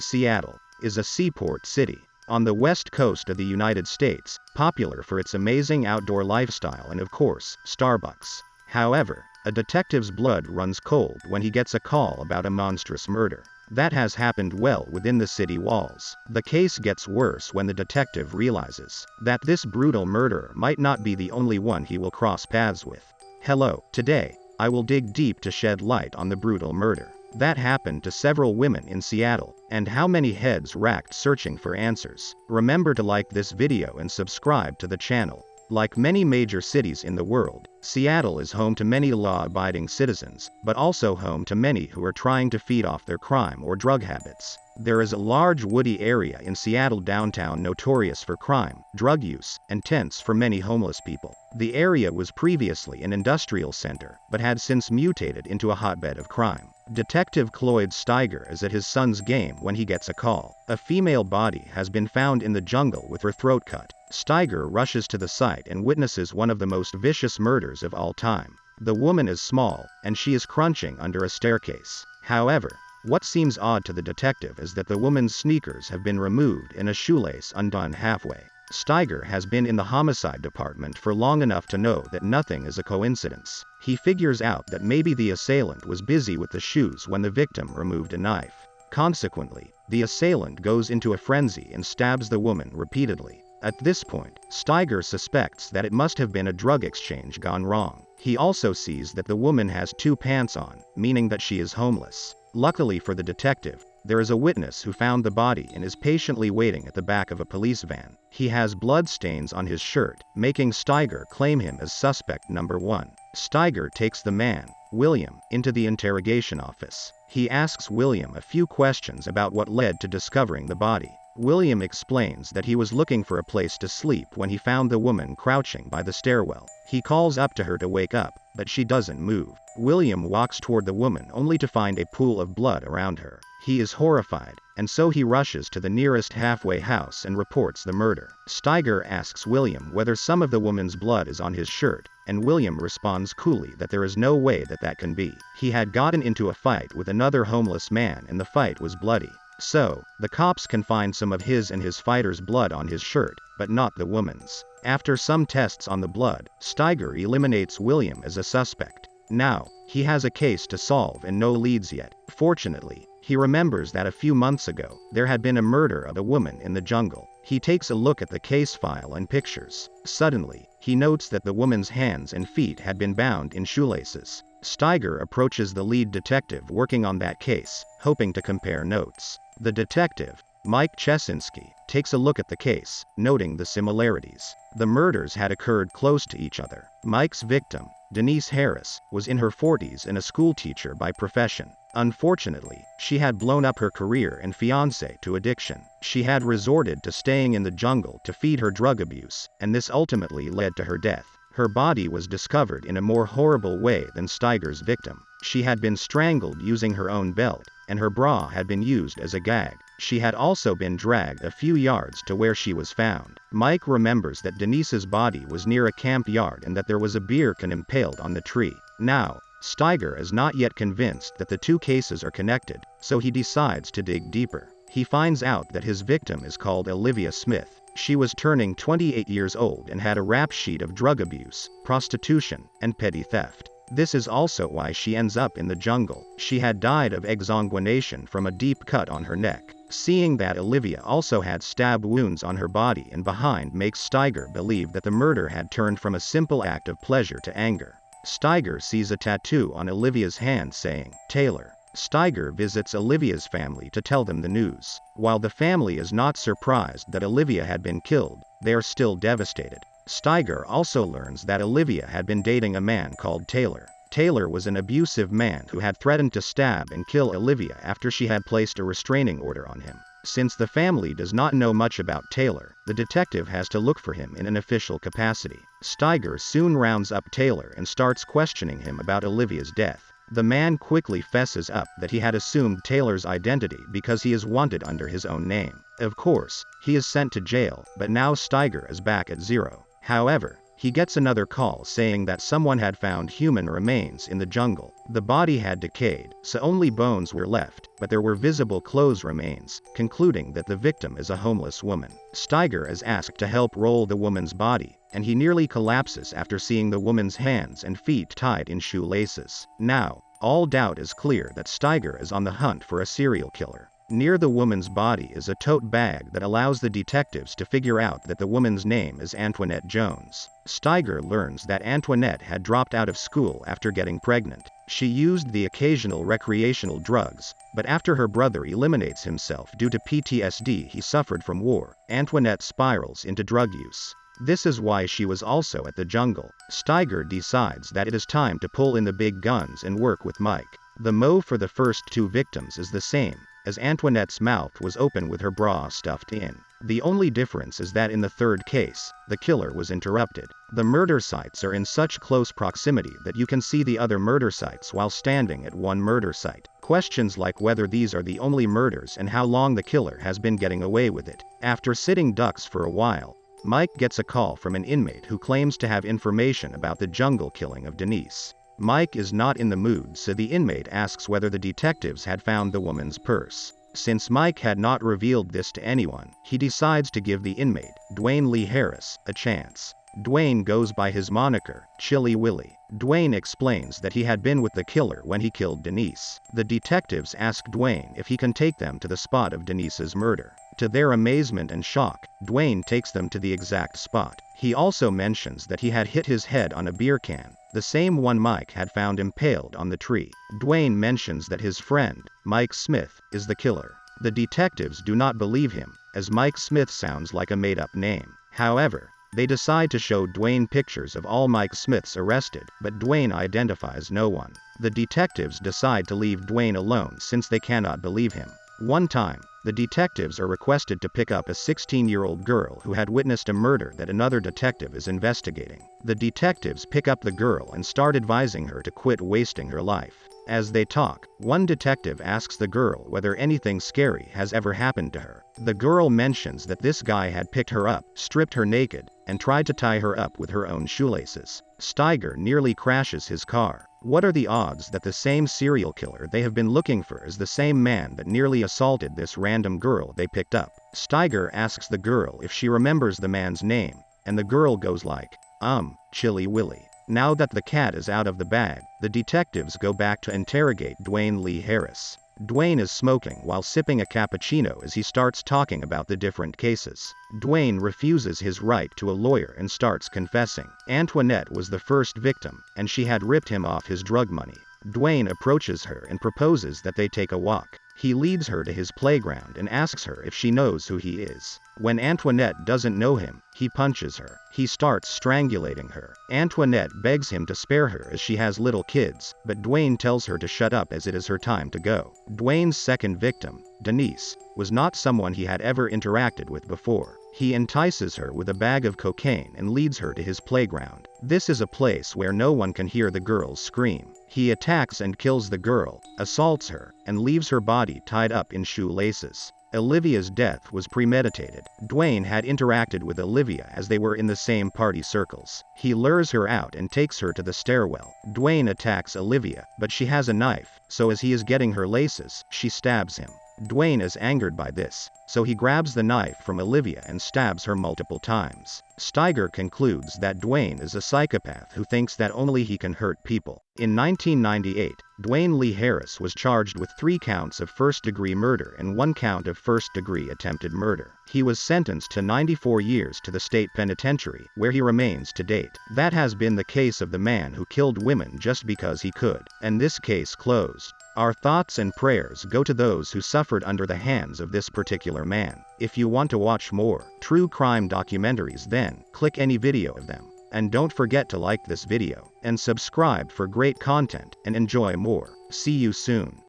Seattle is a seaport city on the west coast of the United States, popular for its amazing outdoor lifestyle and of course, Starbucks. However, a detective's blood runs cold when he gets a call about a monstrous murder that has happened well within the city walls. The case gets worse when the detective realizes that this brutal murderer might not be the only one he will cross paths with. Hello, today, I will dig deep to shed light on the brutal murder that happened to several women in Seattle, and how many heads racked searching for answers. Remember to like this video and subscribe to the channel. Like many major cities in the world, Seattle is home to many law-abiding citizens, but also home to many who are trying to feed off their crime or drug habits. There is a large woody area in Seattle downtown notorious for crime, drug use, and tents for many homeless people. The area was previously an industrial center, but had since mutated into a hotbed of crime. Detective Cloyd Steiger is at his son's game when he gets a call. A female body has been found in the jungle with her throat cut. Steiger rushes to the site and witnesses one of the most vicious murders of all time. The woman is small, and she is crunching under a staircase. However, what seems odd to the detective is that the woman's sneakers have been removed and a shoelace undone halfway. Steiger has been in the homicide department for long enough to know that nothing is a coincidence. He figures out that maybe the assailant was busy with the shoes when the victim removed a knife. Consequently, the assailant goes into a frenzy and stabs the woman repeatedly. At this point, Steiger suspects that it must have been a drug exchange gone wrong. He also sees that the woman has 2 pants on, meaning that she is homeless. Luckily for the detective, there is a witness who found the body and is patiently waiting at the back of a police van. He has blood stains on his shirt, making Steiger claim him as suspect number 1. Steiger takes the man, William, into the interrogation office. He asks William a few questions about what led to discovering the body. William explains that he was looking for a place to sleep when he found the woman crouching by the stairwell. He calls up to her to wake up, but she doesn't move. William walks toward the woman only to find a pool of blood around her. He is horrified, and so he rushes to the nearest halfway house and reports the murder. Steiger asks William whether some of the woman's blood is on his shirt, and William responds coolly that there is no way that can be. He had gotten into a fight with another homeless man and the fight was bloody. So, the cops can find some of his and his fighter's blood on his shirt, but not the woman's. After some tests on the blood, Steiger eliminates William as a suspect. Now, he has a case to solve and no leads yet. Fortunately, he remembers that a few months ago, there had been a murder of a woman in the jungle. He takes a look at the case file and pictures. Suddenly, he notes that the woman's hands and feet had been bound in shoelaces. Steiger approaches the lead detective working on that case, hoping to compare notes. The detective, Mike Chesinski, takes a look at the case, noting the similarities. The murders had occurred close to each other. Mike's victim, Denise Harris, was in her 40s and a schoolteacher by profession. Unfortunately, she had blown up her career and fiancé to addiction. She had resorted to staying in the jungle to feed her drug abuse, and this ultimately led to her death. Her body was discovered in a more horrible way than Steiger's victim. She had been strangled using her own belt, and her bra had been used as a gag. She had also been dragged a few yards to where she was found. Mike remembers that Denise's body was near a camp yard and that there was a beer can impaled on the tree. Now, Steiger is not yet convinced that the 2 cases are connected, so he decides to dig deeper. He finds out that his victim is called Olivia Smith. She was turning 28 years old and had a rap sheet of drug abuse, prostitution, and petty theft. This is also why she ends up in the jungle. She had died of exsanguination from a deep cut on her neck. Seeing that Olivia also had stab wounds on her body and behind makes Steiger believe that the murder had turned from a simple act of pleasure to anger. Steiger sees a tattoo on Olivia's hand saying, Taylor. Steiger visits Olivia's family to tell them the news. While the family is not surprised that Olivia had been killed, they are still devastated. Steiger also learns that Olivia had been dating a man called Taylor. Taylor was an abusive man who had threatened to stab and kill Olivia after she had placed a restraining order on him. Since the family does not know much about Taylor, the detective has to look for him in an official capacity. Steiger soon rounds up Taylor and starts questioning him about Olivia's death. The man quickly fesses up that he had assumed Taylor's identity because he is wanted under his own name. Of course, he is sent to jail, but now Steiger is back at zero. However, he gets another call saying that someone had found human remains in the jungle. The body had decayed, so only bones were left, but there were visible clothes remains, concluding that the victim is a homeless woman. Steiger is asked to help roll the woman's body, and he nearly collapses after seeing the woman's hands and feet tied in shoelaces. Now, all doubt is clear that Steiger is on the hunt for a serial killer. Near the woman's body is a tote bag that allows the detectives to figure out that the woman's name is Antoinette Jones. Steiger learns that Antoinette had dropped out of school after getting pregnant. She used the occasional recreational drugs, but after her brother eliminates himself due to PTSD he suffered from war, Antoinette spirals into drug use. This is why she was also at the jungle. Steiger decides that it is time to pull in the big guns and work with Mike. The motive for the first two victims is the same, as Antoinette's mouth was open with her bra stuffed in. The only difference is that in the third case, the killer was interrupted. The murder sites are in such close proximity that you can see the other murder sites while standing at one murder site. Questions like whether these are the only murders and how long the killer has been getting away with it. After sitting ducks for a while, Mike gets a call from an inmate who claims to have information about the jungle killing of Denise. Mike is not in the mood, so the inmate asks whether the detectives had found the woman's purse. Since Mike had not revealed this to anyone, he decides to give the inmate, Dewayne Lee Harris, a chance. Dewayne goes by his moniker, Chilly Willy. Dewayne explains that he had been with the killer when he killed Denise. The detectives ask Dewayne if he can take them to the spot of Denise's murder. To their amazement and shock, Dewayne takes them to the exact spot. He also mentions that he had hit his head on a beer can, the same one Mike had found impaled on the tree. Dewayne mentions that his friend, Mike Smith, is the killer. The detectives do not believe him, as Mike Smith sounds like a made-up name. However, they decide to show Dewayne pictures of all Mike Smiths arrested, but Dewayne identifies no one. The detectives decide to leave Dewayne alone since they cannot believe him. One time, the detectives are requested to pick up a 16-year-old girl who had witnessed a murder that another detective is investigating. The detectives pick up the girl and start advising her to quit wasting her life. As they talk, one detective asks the girl whether anything scary has ever happened to her. The girl mentions that this guy had picked her up, stripped her naked, and tried to tie her up with her own shoelaces. Steiger nearly crashes his car. What are the odds that the same serial killer they have been looking for is the same man that nearly assaulted this random girl they picked up? Steiger asks the girl if she remembers the man's name, and the girl goes like, Chilly Willy. Now that the cat is out of the bag, the detectives go back to interrogate Dewayne Lee Harris. Dewayne is smoking while sipping a cappuccino as he starts talking about the different cases. Dewayne refuses his right to a lawyer and starts confessing. Antoinette was the first victim, and she had ripped him off his drug money. Dewayne approaches her and proposes that they take a walk. He leads her to his playground and asks her if she knows who he is. When Antoinette doesn't know him, he punches her. He starts strangulating her. Antoinette begs him to spare her as she has little kids, but Dewayne tells her to shut up as it is her time to go. Dewayne's second victim, Denise, was not someone he had ever interacted with before. He entices her with a bag of cocaine and leads her to his playground. This is a place where no one can hear the girls scream. He attacks and kills the girl, assaults her, and leaves her body tied up in shoelaces. Olivia's death was premeditated. Dewayne had interacted with Olivia as they were in the same party circles. He lures her out and takes her to the stairwell. Dewayne attacks Olivia, but she has a knife, so as he is getting her laces, she stabs him. Dewayne is angered by this, so he grabs the knife from Olivia and stabs her multiple times. Steiger concludes that Dewayne is a psychopath who thinks that only he can hurt people. In 1998, Dewayne Lee Harris was charged with 3 counts of first-degree murder and 1 count of first-degree attempted murder. He was sentenced to 94 years to the state penitentiary, where he remains to date. That has been the case of the man who killed women just because he could, and this case closed. Our thoughts and prayers go to those who suffered under the hands of this particular man. If you want to watch more true crime documentaries, then click any video of them. And don't forget to like this video and subscribe for great content and enjoy more. See you soon.